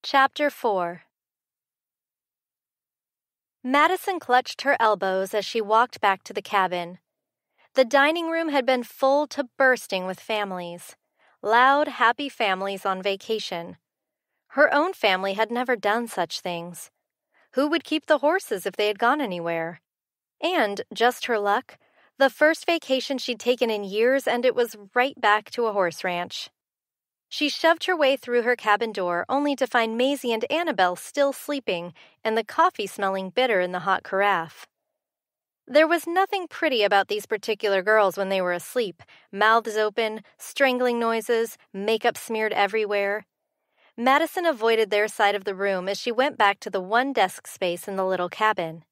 Chapter 4. Madison clutched her elbows as she walked back to the cabin. The dining room had been full to bursting with families. Loud, happy families on vacation. Her own family had never done such things. Who would keep the horses if they had gone anywhere? And, just her luck, the first vacation she'd taken in years, and it was right back to a horse ranch. She shoved her way through her cabin door, only to find Maisie and Annabelle still sleeping and the coffee smelling bitter in the hot carafe. There was nothing pretty about these particular girls when they were asleep, mouths open, strangling noises, makeup smeared everywhere. Madison avoided their side of the room as she went back to the one desk space in the little cabin.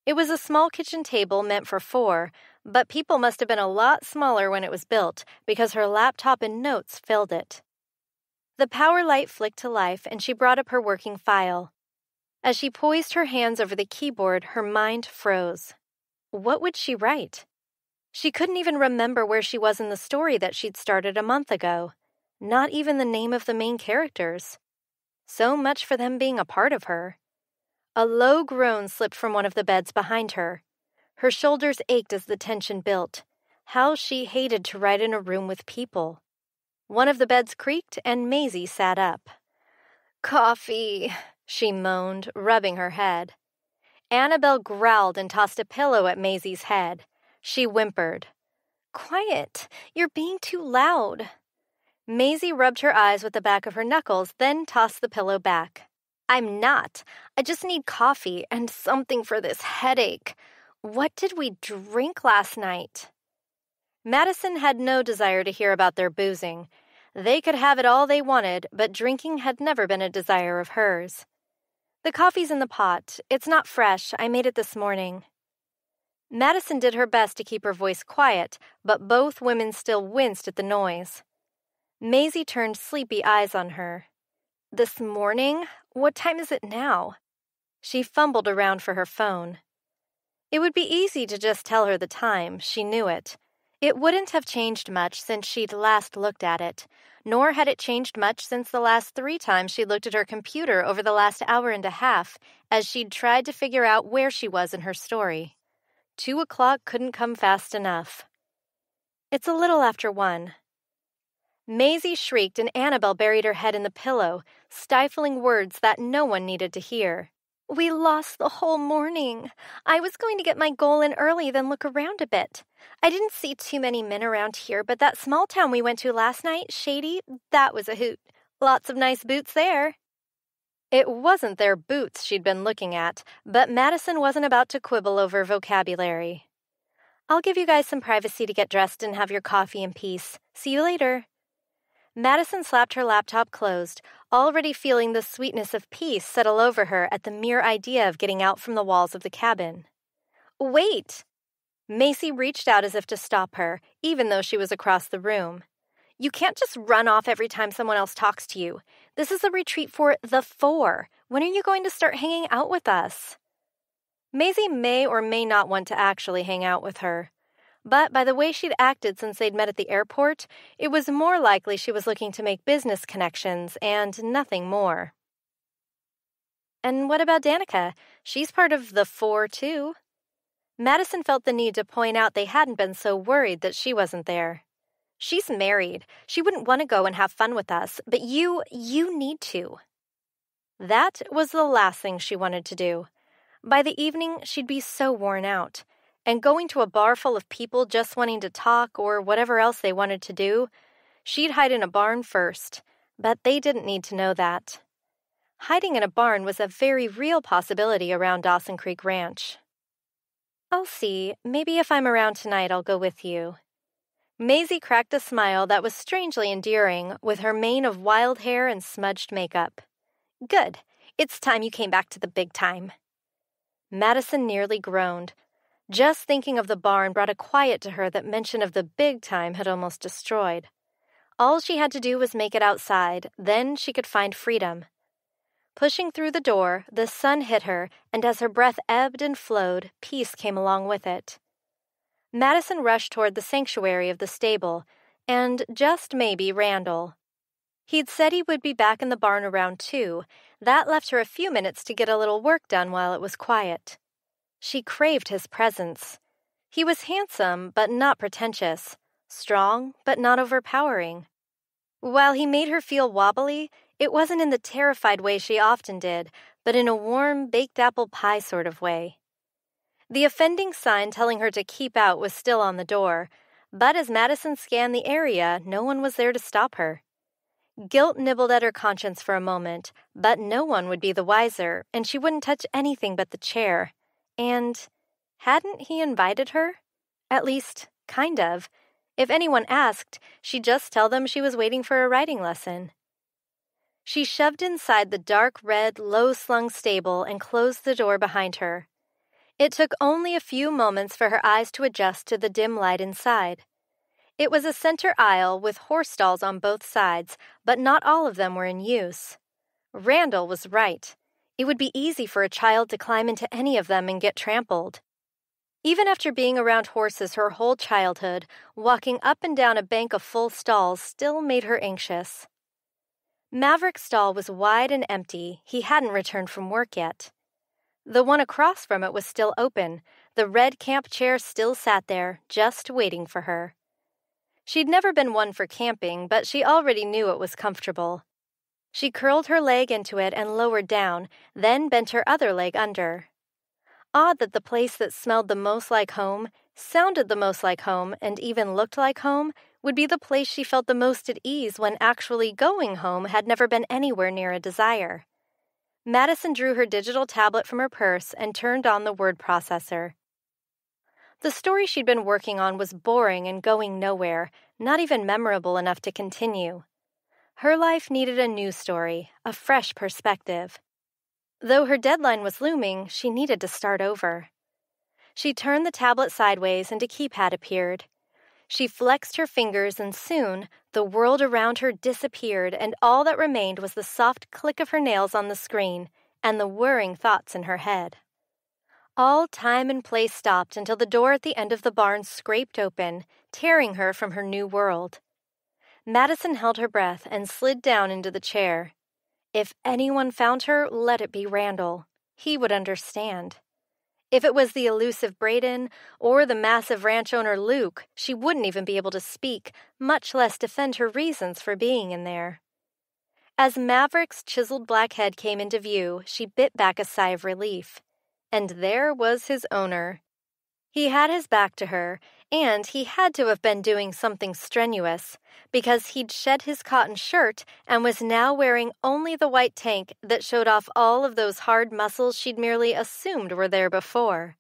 It was a small kitchen table meant for 4, but people must have been a lot smaller when it was built because her laptop and notes filled it. The power light flicked to life, and she brought up her working file. As she poised her hands over the keyboard, her mind froze. What would she write? She couldn't even remember where she was in the story that she'd started a month ago. Not even the name of the main characters. So much for them being a part of her. A low groan slipped from one of the beds behind her. Her shoulders ached as the tension built. How she hated to write in a room with people. One of the beds creaked, and Maisie sat up. "Coffee," she moaned, rubbing her head. Annabelle growled and tossed a pillow at Maisie's head. She whimpered. "Quiet, you're being too loud." Maisie rubbed her eyes with the back of her knuckles, then tossed the pillow back. "I'm not. I just need coffee and something for this headache. What did we drink last night?" Madison had no desire to hear about their boozing. They could have it all they wanted, but drinking had never been a desire of hers. "The coffee's in the pot. It's not fresh. I made it this morning." Madison did her best to keep her voice quiet, but both women still winced at the noise. Maisie turned sleepy eyes on her. "This morning? What time is it now?" She fumbled around for her phone. It would be easy to just tell her the time, she knew it. It wouldn't have changed much since she'd last looked at it, nor had it changed much since the last 3 times she looked at her computer over the last hour and a half as she'd tried to figure out where she was in her story. 2 o'clock couldn't come fast enough. "It's a little after 1. Maisie shrieked, and Annabelle buried her head in the pillow, stifling words that no one needed to hear. "We lost the whole morning. I was going to get my goal in early, then look around a bit. I didn't see too many men around here, but that small town we went to last night, Shady, that was a hoot. Lots of nice boots there." It wasn't their boots she'd been looking at, but Madison wasn't about to quibble over vocabulary. "I'll give you guys some privacy to get dressed and have your coffee in peace. See you later." Madison slapped her laptop closed, already feeling the sweetness of peace settle over her at the mere idea of getting out from the walls of the cabin. "Wait!" Maisie reached out as if to stop her, even though she was across the room. "You can't just run off every time someone else talks to you. This is a retreat for the 4. When are you going to start hanging out with us?" Maisie may or may not want to actually hang out with her. But by the way she'd acted since they'd met at the airport, it was more likely she was looking to make business connections and nothing more. And what about Danica? She's part of the 4, too. Madison felt the need to point out they hadn't been so worried that she wasn't there. "She's married. She wouldn't want to go and have fun with us, but you need to." That was the last thing she wanted to do. By the evening, she'd be so worn out. And going to a bar full of people just wanting to talk or whatever else they wanted to do, she'd hide in a barn first, but they didn't need to know that. Hiding in a barn was a very real possibility around Dawson Creek Ranch. "I'll see. Maybe if I'm around tonight, I'll go with you." Maisie cracked a smile that was strangely endearing, with her mane of wild hair and smudged makeup. "Good. It's time you came back to the big time." Madison nearly groaned. Just thinking of the barn brought a quiet to her that mention of the big time had almost destroyed. All she had to do was make it outside, then she could find freedom. Pushing through the door, the sun hit her, and as her breath ebbed and flowed, peace came along with it. Madison rushed toward the sanctuary of the stable, and just maybe Randall. He'd said he would be back in the barn around 2. That left her a few minutes to get a little work done while it was quiet. She craved his presence. He was handsome, but not pretentious, strong, but not overpowering. While he made her feel wobbly, it wasn't in the terrified way she often did, but in a warm, baked apple pie sort of way. The offending sign telling her to keep out was still on the door, but as Madison scanned the area, no one was there to stop her. Guilt nibbled at her conscience for a moment, but no one would be the wiser, and she wouldn't touch anything but the chair. And hadn't he invited her? At least, kind of. If anyone asked, she'd just tell them she was waiting for a writing lesson. She shoved inside the dark red, low-slung stable and closed the door behind her. It took only a few moments for her eyes to adjust to the dim light inside. It was a center aisle with horse stalls on both sides, but not all of them were in use. Randall was right. It would be easy for a child to climb into any of them and get trampled. Even after being around horses her whole childhood, walking up and down a bank of full stalls still made her anxious. Maverick's stall was wide and empty. He hadn't returned from work yet. The one across from it was still open. The red camp chair still sat there, just waiting for her. She'd never been one for camping, but she already knew it was comfortable. She curled her leg into it and lowered down, then bent her other leg under. Odd that the place that smelled the most like home, sounded the most like home, and even looked like home, would be the place she felt the most at ease when actually going home had never been anywhere near a desire. Madison drew her digital tablet from her purse and turned on the word processor. The story she'd been working on was boring and going nowhere, not even memorable enough to continue. Her life needed a new story, a fresh perspective. Though her deadline was looming, she needed to start over. She turned the tablet sideways and a keypad appeared. She flexed her fingers and soon, the world around her disappeared and all that remained was the soft click of her nails on the screen and the whirring thoughts in her head. All time and place stopped until the door at the end of the barn scraped open, tearing her from her new world. Madison held her breath and slid down into the chair. If anyone found her, let it be Randall. He would understand. If it was the elusive Braden or the massive ranch owner Luke, she wouldn't even be able to speak, much less defend her reasons for being in there. As Maverick's chiseled black head came into view, she bit back a sigh of relief. And there was his owner. He had his back to her, and he had to have been doing something strenuous, because he'd shed his cotton shirt and was now wearing only the white tank that showed off all of those hard muscles she'd merely assumed were there before.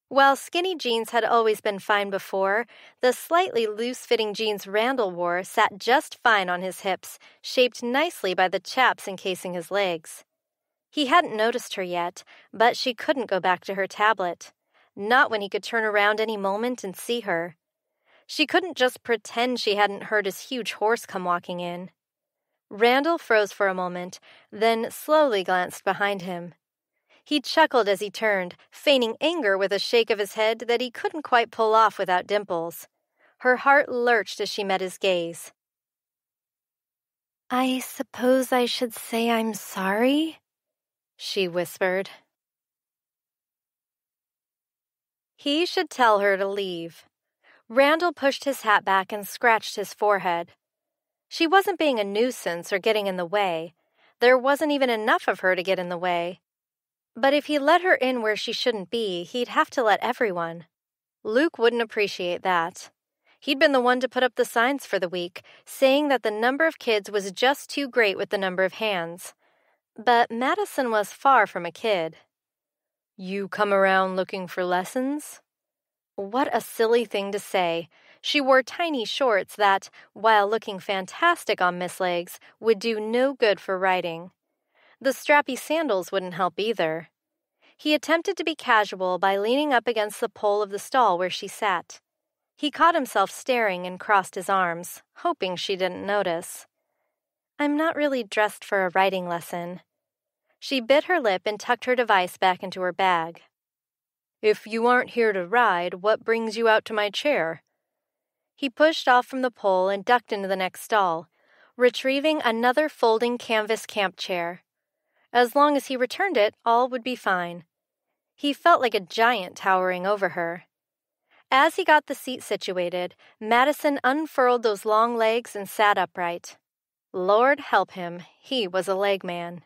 While skinny jeans had always been fine before, the slightly loose-fitting jeans Randall wore sat just fine on his hips, shaped nicely by the chaps encasing his legs. He hadn't noticed her yet, but she couldn't go back to her tablet. Not when he could turn around any moment and see her. She couldn't just pretend she hadn't heard his huge horse come walking in. Randall froze for a moment, then slowly glanced behind him. He chuckled as he turned, feigning anger with a shake of his head that he couldn't quite pull off without dimples. Her heart lurched as she met his gaze. "I suppose I should say I'm sorry?" she whispered. He should tell her to leave. Randall pushed his hat back and scratched his forehead. She wasn't being a nuisance or getting in the way. There wasn't even enough of her to get in the way. But if he let her in where she shouldn't be, he'd have to let everyone. Luke wouldn't appreciate that. He'd been the one to put up the signs for the week, saying that the number of kids was just too great with the number of hands. But Madison was far from a kid. "You come around looking for lessons?" What a silly thing to say. She wore tiny shorts that, while looking fantastic on Miss Legs, would do no good for writing. The strappy sandals wouldn't help either. He attempted to be casual by leaning up against the pole of the stall where she sat. He caught himself staring and crossed his arms, hoping she didn't notice. "I'm not really dressed for a writing lesson." She bit her lip and tucked her device back into her bag. "If you aren't here to ride, what brings you out to my chair?" He pushed off from the pole and ducked into the next stall. retrieving another folding canvas camp chair. As long as he returned it, all would be fine. He felt like a giant towering over her. As he got the seat situated, Madison unfurled those long legs and sat upright. Lord help him, he was a leg man.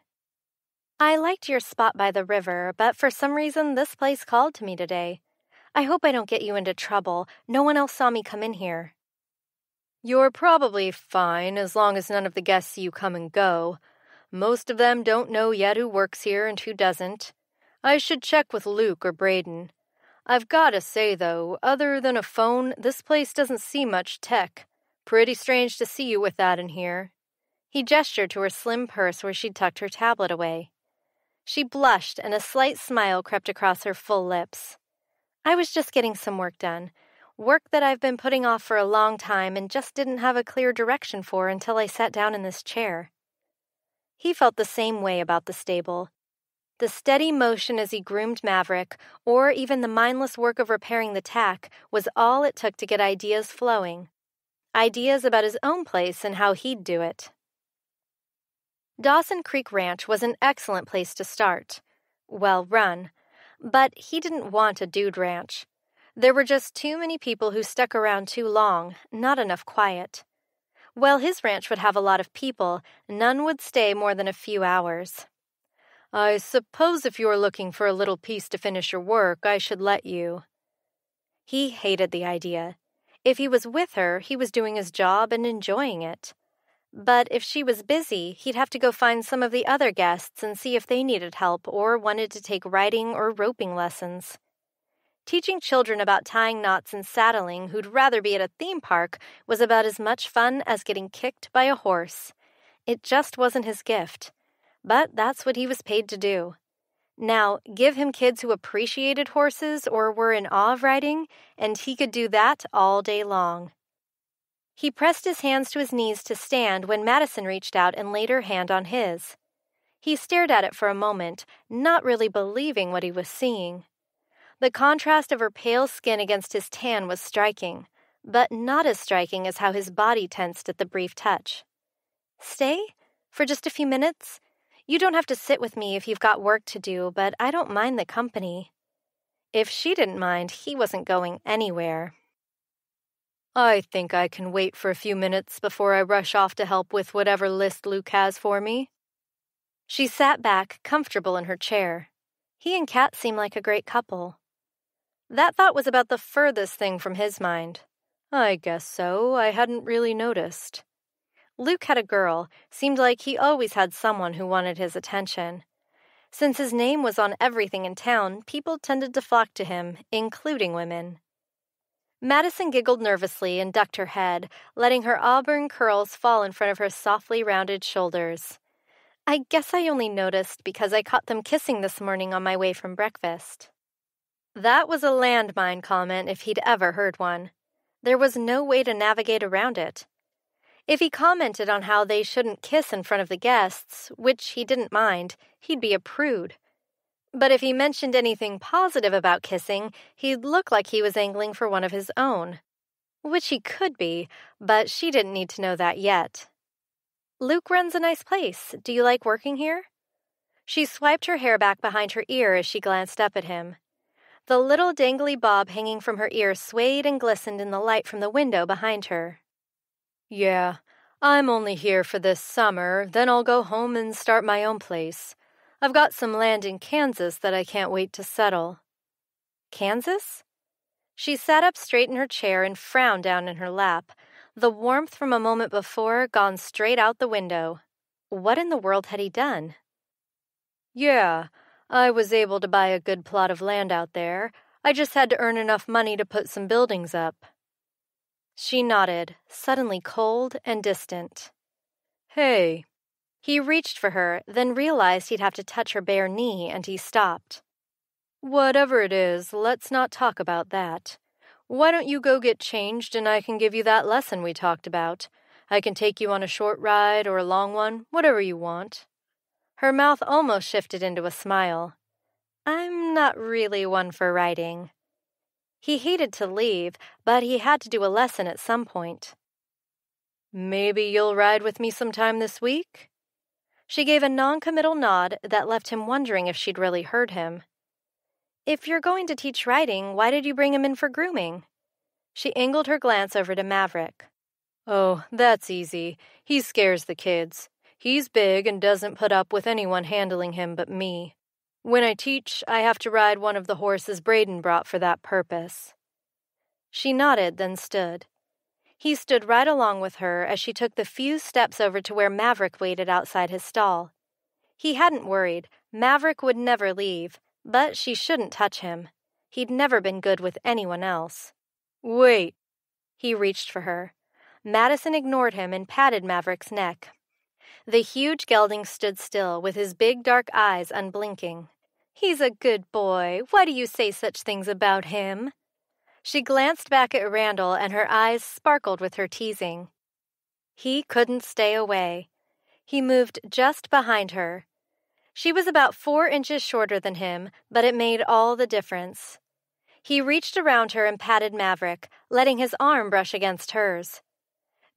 I liked your spot by the river, but for some reason this place called to me today. I hope I don't get you into trouble. No one else saw me come in here. You're probably fine as long as none of the guests see you come and go. Most of them don't know yet who works here and who doesn't. I should check with Luke or Braden. I've gotta say, though, other than a phone, this place doesn't see much tech. Pretty strange to see you with that in here. He gestured to her slim purse where she'd tucked her tablet away. She blushed, and a slight smile crept across her full lips. I was just getting some work done. Work that I've been putting off for a long time and just didn't have a clear direction for until I sat down in this chair. He felt the same way about the stable. The steady motion as he groomed Maverick, or even the mindless work of repairing the tack, was all it took to get ideas flowing. Ideas about his own place and how he'd do it. Dawson Creek Ranch was an excellent place to start. Well run. But he didn't want a dude ranch. There were just too many people who stuck around too long, not enough quiet. While his ranch would have a lot of people, none would stay more than a few hours. I suppose if you're looking for a little piece to finish your work, I should let you. He hated the idea. If he was with her, he was doing his job and enjoying it. But if she was busy, he'd have to go find some of the other guests and see if they needed help or wanted to take riding or roping lessons. Teaching children about tying knots and saddling who'd rather be at a theme park was about as much fun as getting kicked by a horse. It just wasn't his gift. But that's what he was paid to do. Now, give him kids who appreciated horses or were in awe of riding, and he could do that all day long. He pressed his hands to his knees to stand when Madison reached out and laid her hand on his. He stared at it for a moment, not really believing what he was seeing. The contrast of her pale skin against his tan was striking, but not as striking as how his body tensed at the brief touch. Stay? For just a few minutes? You don't have to sit with me if you've got work to do, but I don't mind the company. If she didn't mind, he wasn't going anywhere. I think I can wait for a few minutes before I rush off to help with whatever list Luke has for me. She sat back, comfortable in her chair. He and Kat seemed like a great couple. That thought was about the furthest thing from his mind. I guess so. I hadn't really noticed. Luke had a girl. Seemed like he always had someone who wanted his attention. Since his name was on everything in town, people tended to flock to him, including women. Madison giggled nervously and ducked her head, letting her auburn curls fall in front of her softly rounded shoulders. I guess I only noticed because I caught them kissing this morning on my way from breakfast. That was a landmine comment if he'd ever heard one. There was no way to navigate around it. If he commented on how they shouldn't kiss in front of the guests, which he didn't mind, he'd be a prude. But if he mentioned anything positive about kissing, he'd look like he was angling for one of his own. Which he could be, but she didn't need to know that yet. Luke runs a nice place. Do you like working here? She swiped her hair back behind her ear as she glanced up at him. The little dangly bob hanging from her ear swayed and glistened in the light from the window behind her. Yeah, I'm only here for this summer, then I'll go home and start my own place. I've got some land in Kansas that I can't wait to settle. Kansas? She sat up straight in her chair and frowned down in her lap, the warmth from a moment before gone straight out the window. What in the world had he done? Yeah, I was able to buy a good plot of land out there. I just had to earn enough money to put some buildings up. She nodded, suddenly cold and distant. Hey. He reached for her, then realized he'd have to touch her bare knee, and he stopped. Whatever it is, let's not talk about that. Why don't you go get changed and I can give you that lesson we talked about? I can take you on a short ride or a long one, whatever you want. Her mouth almost shifted into a smile. I'm not really one for riding. He hated to leave, but he had to do a lesson at some point. Maybe you'll ride with me sometime this week? She gave a non-committal nod that left him wondering if she'd really heard him. If you're going to teach riding, why did you bring him in for grooming? She angled her glance over to Maverick. Oh, that's easy. He scares the kids. He's big and doesn't put up with anyone handling him but me. When I teach, I have to ride one of the horses Braden brought for that purpose. She nodded, then stood. He stood right along with her as she took the few steps over to where Maverick waited outside his stall. He hadn't worried. Maverick would never leave, but she shouldn't touch him. He'd never been good with anyone else. Wait. He reached for her. Madison ignored him and patted Maverick's neck. The huge gelding stood still, with his big dark eyes unblinking. He's a good boy. Why do you say such things about him? She glanced back at Randall, and her eyes sparkled with her teasing. He couldn't stay away. He moved just behind her. She was about 4 inches shorter than him, but it made all the difference. He reached around her and patted Maverick, letting his arm brush against hers.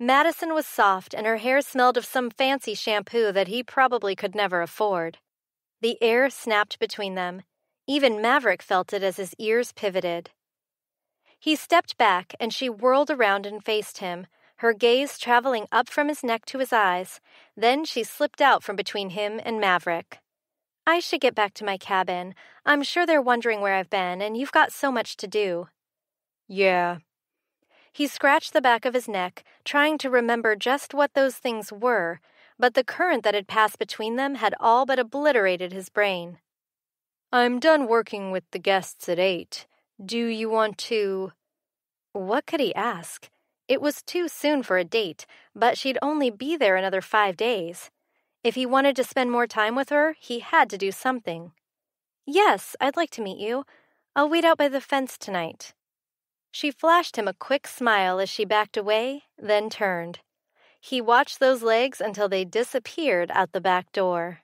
Madison was soft, and her hair smelled of some fancy shampoo that he probably could never afford. The air snapped between them. Even Maverick felt it as his ears pivoted. He stepped back, and she whirled around and faced him, her gaze traveling up from his neck to his eyes. Then she slipped out from between him and Maverick. I should get back to my cabin. I'm sure they're wondering where I've been, and you've got so much to do. Yeah. He scratched the back of his neck, trying to remember just what those things were, but the current that had passed between them had all but obliterated his brain. I'm done working with the guests at 8. Do you want to... What could he ask? It was too soon for a date, but she'd only be there another 5 days. If he wanted to spend more time with her, he had to do something. Yes, I'd like to meet you. I'll wait out by the fence tonight. She flashed him a quick smile as she backed away, then turned. He watched those legs until they disappeared out the back door.